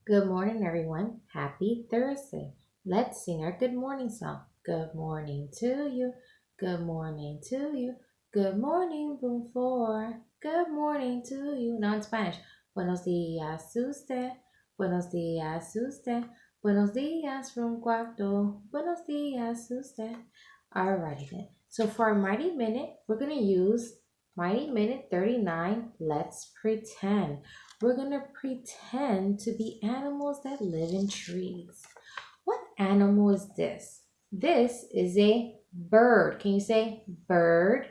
Good morning, everyone. Happy Thursday. Let's sing our good morning song. Good morning to you. Good morning to you. Good morning, room 4. Good morning to you. Now in Spanish. Buenos días, usted. Buenos días, usted. Buenos días, room 4. Buenos días, usted. Alrighty then. So for our Mighty Minute, we're going to use Mighty Minute 39. Let's pretend. We're going to pretend to be animals that live in trees. What animal is this? This is a bird. Can you say bird?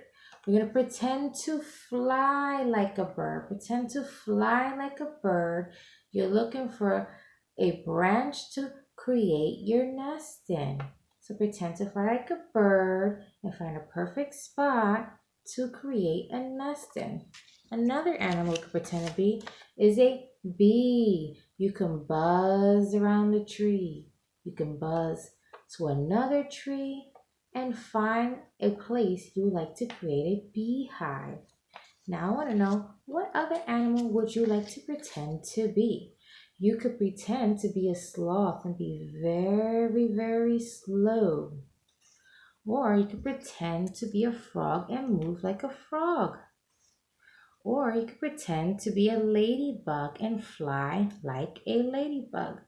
We're going to pretend to fly like a bird. Pretend to fly like a bird. You're looking for a branch to create your nest in. So pretend to fly like a bird and find a perfect spot to create a nest in. Another animal you could pretend to be is a bee. You can buzz around the tree. You can buzz to another tree and find a place you would like to create a beehive. Now I want to know, what other animal would you like to pretend to be? You could pretend to be a sloth and be very, very slow. Or you could pretend to be a frog and move like a frog. Or you could pretend to be a ladybug and fly like a ladybug.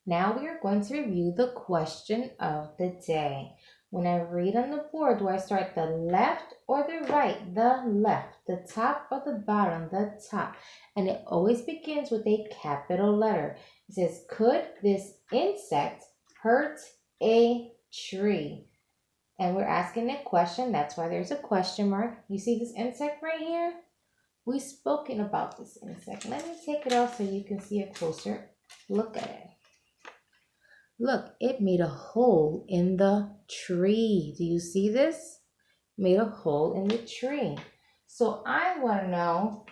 Now we are going to review the question of the day. When I read on the board, do I start the left or the right? The left. The top or the bottom? The top. And it always begins with a capital letter. It says, could this insect hurt a tree? And we're asking a question. That's why there's a question mark. You see this insect right here? We've spoken about this insect. Let me take it off so you can see a closer look at it. Look, it made a hole in the tree. Do you see this? Made a hole in the tree. So I want to know,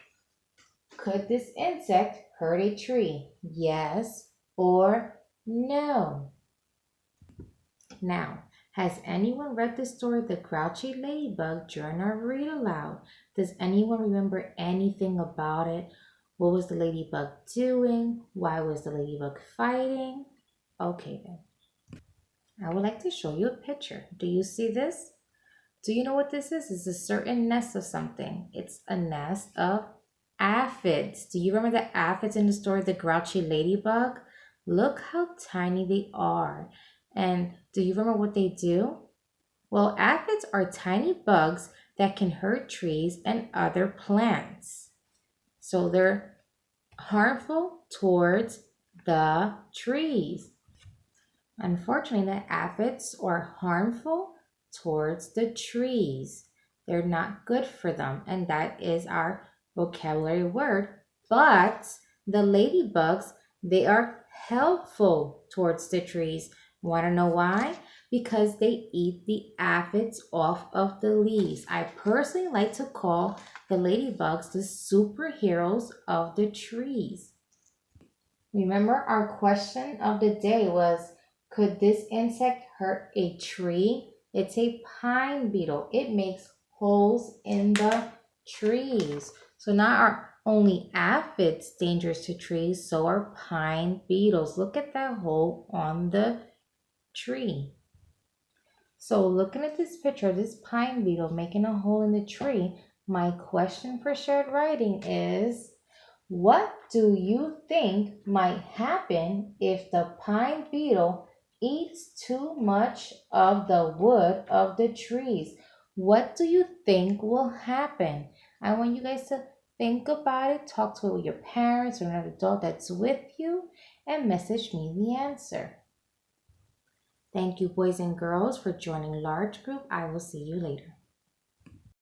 could this insect hurt a tree? Yes or no? Now, has anyone read the story The Grouchy Ladybug during our read aloud? Does anyone remember anything about it? What was the ladybug doing? Why was the ladybug fighting? Okay then. I would like to show you a picture. Do you see this? Do you know what this is? It's a certain nest of something. It's a nest of aphids. Do you remember the aphids in the story The Grouchy Ladybug? Look how tiny they are. And do you remember what they do? Well, aphids are tiny bugs that can hurt trees and other plants. So they're harmful towards the trees. Unfortunately, the aphids are harmful towards the trees. They're not good for them, and that is our vocabulary word. But the ladybugs, they are helpful towards the trees. Want to know why? Because they eat the aphids off of the leaves. I personally like to call the ladybugs the superheroes of the trees. Remember, our question of the day was, could this insect hurt a tree? It's a pine beetle. It makes holes in the trees. So not are only aphids dangerous to trees, so are pine beetles. Look at that hole on the tree. So looking at this picture of this pine beetle making a hole in the tree, my question for shared writing is, what do you think might happen if the pine beetle eats too much of the wood of the trees? What do you think will happen? I want you guys to think about it, talk to it with your parents or another adult that's with you, and message me the answer. Thank you, boys and girls, for joining Large Group. I will see you later.